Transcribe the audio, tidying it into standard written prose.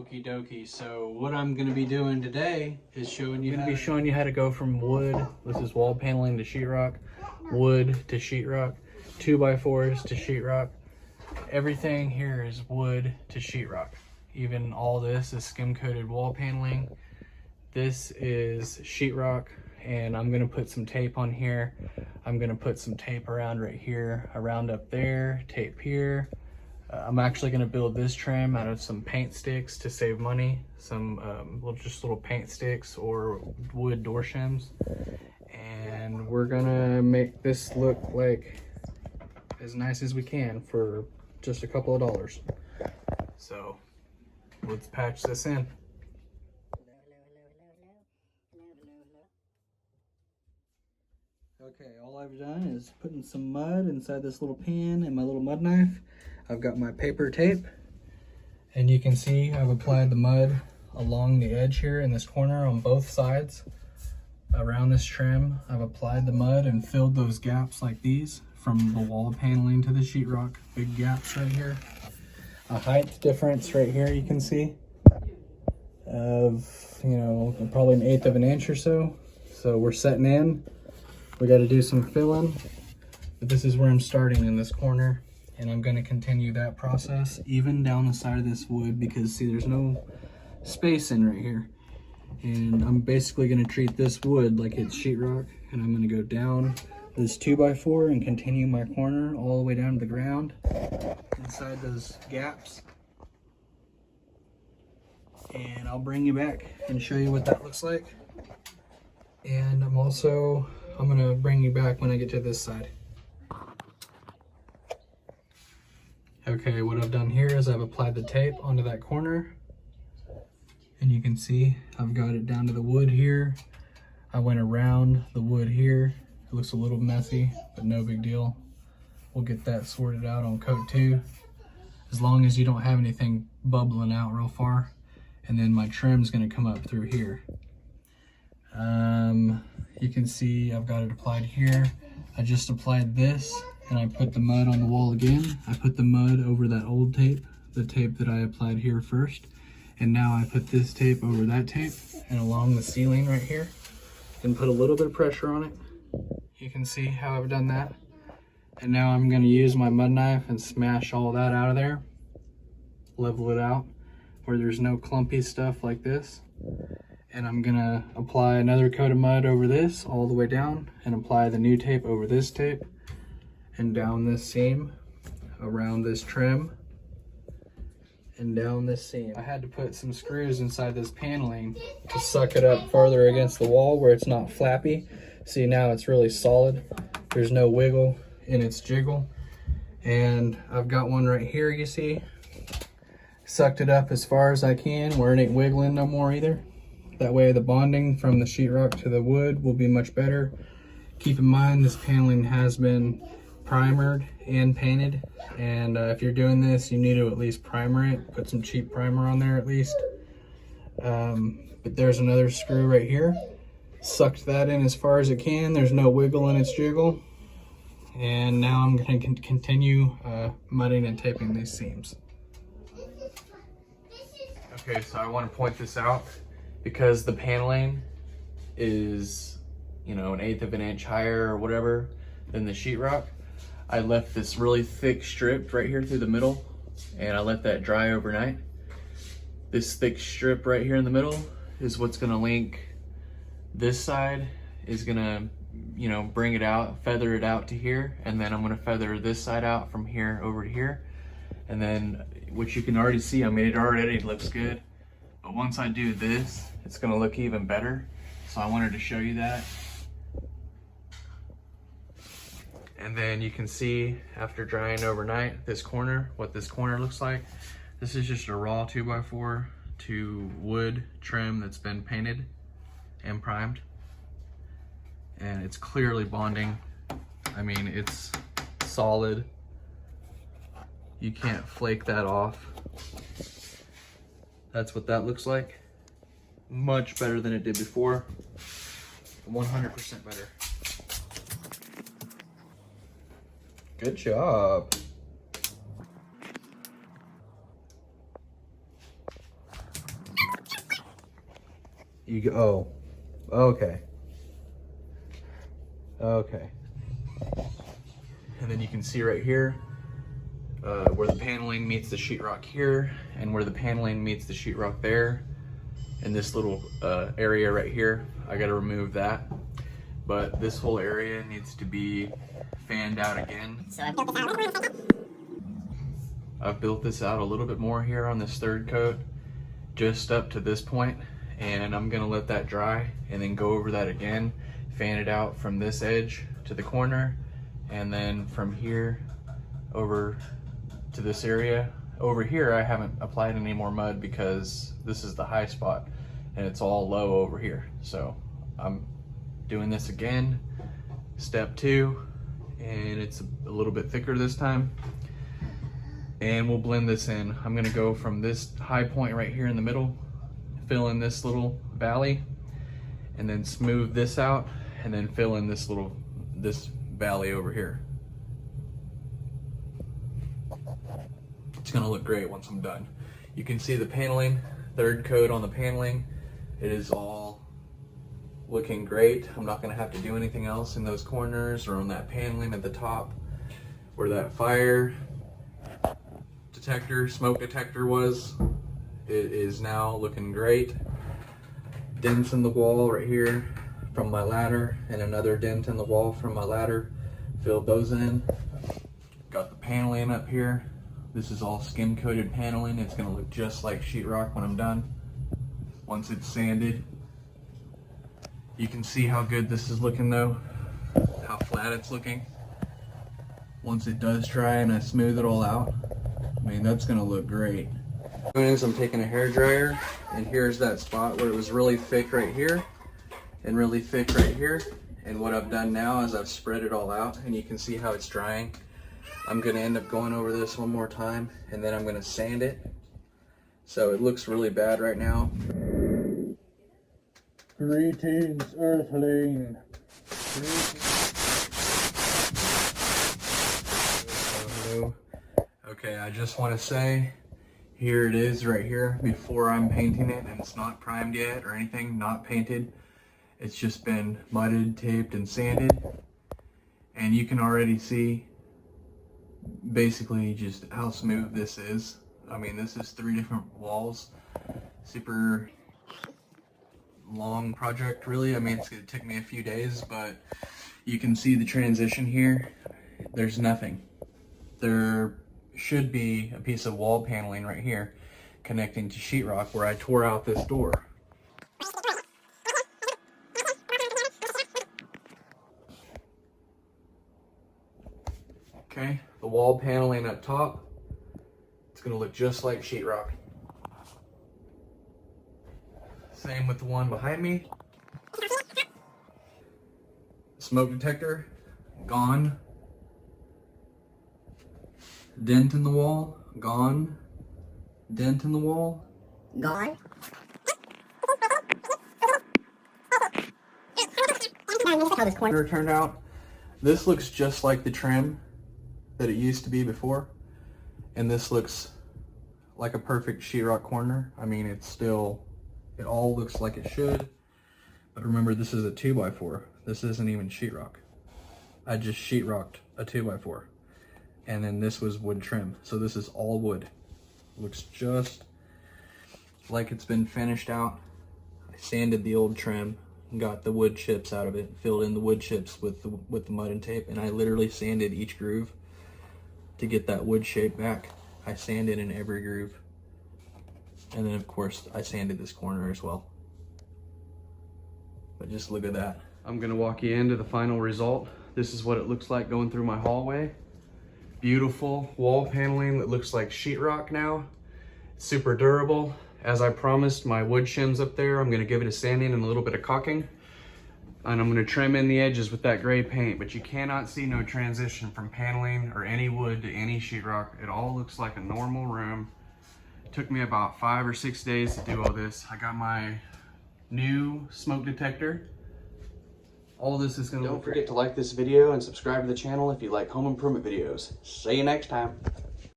Okie dokie. So what I'm going to be doing today is showing you how to go from wood, this is wall paneling, to sheetrock, wood to sheetrock, 2x4s to sheetrock. Everything here is wood to sheetrock. Even all this is skim coated wall paneling. This is sheetrock, and I'm going to put some tape on here. I'm going to put some tape around right here, around up there, tape here. I'm actually going to build this trim out of some paint sticks to save money, some just little paint sticks or wood door shims, and we're gonna make this look like as nice as we can for just a couple of dollars. So let's patch this in. Okay, all I've done is putting some mud inside this little pan and my little mud knife. I've got my paper tape, and you can see I've applied the mud along the edge here in this corner on both sides. Around this trim, I've applied the mud and filled those gaps like these from the wall paneling to the sheetrock. Big gaps right here. A height difference right here you can see of, probably 1/8 of an inch or so. So we're setting in. We got to do some filling, but this is where I'm starting, in this corner. And I'm going to continue that process even down the side of this wood, because see, there's no space in right here. And I'm basically going to treat this wood like it's sheetrock, and I'm going to go down this 2x4 and continue my corner all the way down to the ground inside those gaps. And I'll bring you back and show you what that looks like. And I'm going to bring you back when I get to this side. Okay, what I've done here is I've applied the tape onto that corner, and you can see I've got it down to the wood here. I went around the wood here. It looks a little messy, but no big deal. We'll get that sorted out on coat 2, as long as you don't have anything bubbling out real far. And then my trim's gonna come up through here. You can see I've got it applied here. I just applied this, and I put the mud on the wall again. I put the mud over that old tape, the tape that I applied here first. And now I put this tape over that tape and along the ceiling right here, and put a little bit of pressure on it. You can see how I've done that. And now I'm gonna use my mud knife and smash all that out of there, level it out where there's no clumpy stuff like this. And I'm gonna apply another coat of mud over this all the way down, and apply the new tape over this tape and down this seam, around this trim, and down this seam. I had to put some screws inside this paneling to suck it up farther against the wall where it's not flappy. See, now it's really solid. There's no wiggle in its jiggle. And I've got one right here, you see. Sucked it up as far as I can where it ain't wiggling no more either. That way the bonding from the sheetrock to the wood will be much better. Keep in mind, this paneling has been primered and painted, and if you're doing this, you need to at least primer it. Put some cheap primer on there at least. But there's another screw right here. Sucked that in as far as it can. There's no wiggle in its jiggle. And now I'm going to continue mudding and taping these seams. Okay, so I want to point this out, because the paneling is, 1/8 of an inch higher or whatever than the sheetrock. I left this really thick strip right here through the middle, and I let that dry overnight. This thick strip right here in the middle is what's gonna link this side, is gonna, bring it out, feather it out to here, and then I'm gonna feather this side out from here over to here. And then, which you can already see, I mean, it already looks good. But once I do this, it's gonna look even better. So I wanted to show you that. And then you can see after drying overnight, this corner, what this corner looks like. This is just a raw 2x4 to wood trim that's been painted and primed. And it's clearly bonding. I mean, it's solid. You can't flake that off. That's what that looks like. Much better than it did before. 100% better. Good job. You go, oh, okay. Okay. And then you can see right here, where the paneling meets the sheetrock here, and where the paneling meets the sheetrock there, and this little area right here, I gotta remove that. But this whole area needs to be fanned out again. So I've built this out a little bit more here on this third coat, just up to this point, and I'm gonna let that dry and then go over that again, fan it out from this edge to the corner, and then from here over to this area. Over here I haven't applied any more mud because this is the high spot and it's all low over here. So I'm doing this again, step 2, and it's a little bit thicker this time. And we'll blend this in. I'm gonna go from this high point right here in the middle, fill in this little valley, and then smooth this out, and then fill in this valley over here. It's gonna look great once I'm done. You can see the paneling, third coat on the paneling. It is all looking great. I'm not gonna have to do anything else in those corners or on that paneling at the top where that fire detector, smoke detector was. It is now looking great. Dents in the wall right here from my ladder, and another dent in the wall from my ladder. Filled those in. Got the paneling up here. This is all skim coated paneling. It's gonna look just like sheetrock when I'm done. Once it's sanded. You can see how good this is looking though, how flat it's looking. Once it does dry and I smooth it all out, I mean, that's gonna look great. What I'm doing is I'm taking a hair dryer, and here's that spot where it was really thick right here and really thick right here. And what I've done now is I've spread it all out, and you can see how it's drying. I'm gonna end up going over this one more time, and then I'm gonna sand it. So it looks really bad right now. Greetings, Earthling. Hello. Okay, I just want to say, here it is right here before I'm painting it, and it's not primed yet or anything, not painted. It's just been mudded, taped, and sanded. And you can already see basically just how smooth this is. I mean, this is 3 different walls. Super long project, really. I mean, it's gonna take me a few days, but you can see the transition here. There's nothing. There should be a piece of wall paneling right here connecting to sheetrock where I tore out this door. Okay, the wall paneling up top, it's gonna look just like sheetrock. Same with the one behind me. Smoke detector, gone. Dent in the wall, gone. Dent in the wall, gone. How this corner turned out. This looks just like the trim that it used to be before, and this looks like a perfect sheetrock corner. I mean, it's still, it all looks like it should, but remember, this is a 2x4. This isn't even sheetrock. I just sheetrocked a 2x4, and then this was wood trim. So this is all wood. Looks just like it's been finished out. I sanded the old trim, got the wood chips out of it, filled in the wood chips with the mud and tape, and I literally sanded each groove to get that wood shape back. I sanded in every groove. And then of course I sanded this corner as well. But just look at that. I'm gonna walk you into the final result. This is what it looks like going through my hallway. Beautiful wall paneling that looks like sheetrock now. Super durable. As I promised, my wood shims up there, I'm gonna give it a sanding and a little bit of caulking. And I'm gonna trim in the edges with that gray paint, but you cannot see no transition from paneling or any wood to any sheetrock. It all looks like a normal room. It took me about 5 or 6 days to do all this. I got my new smoke detector. All this is gonna look great. Don't forget to like this video and subscribe to the channel if you like home improvement videos. See you next time.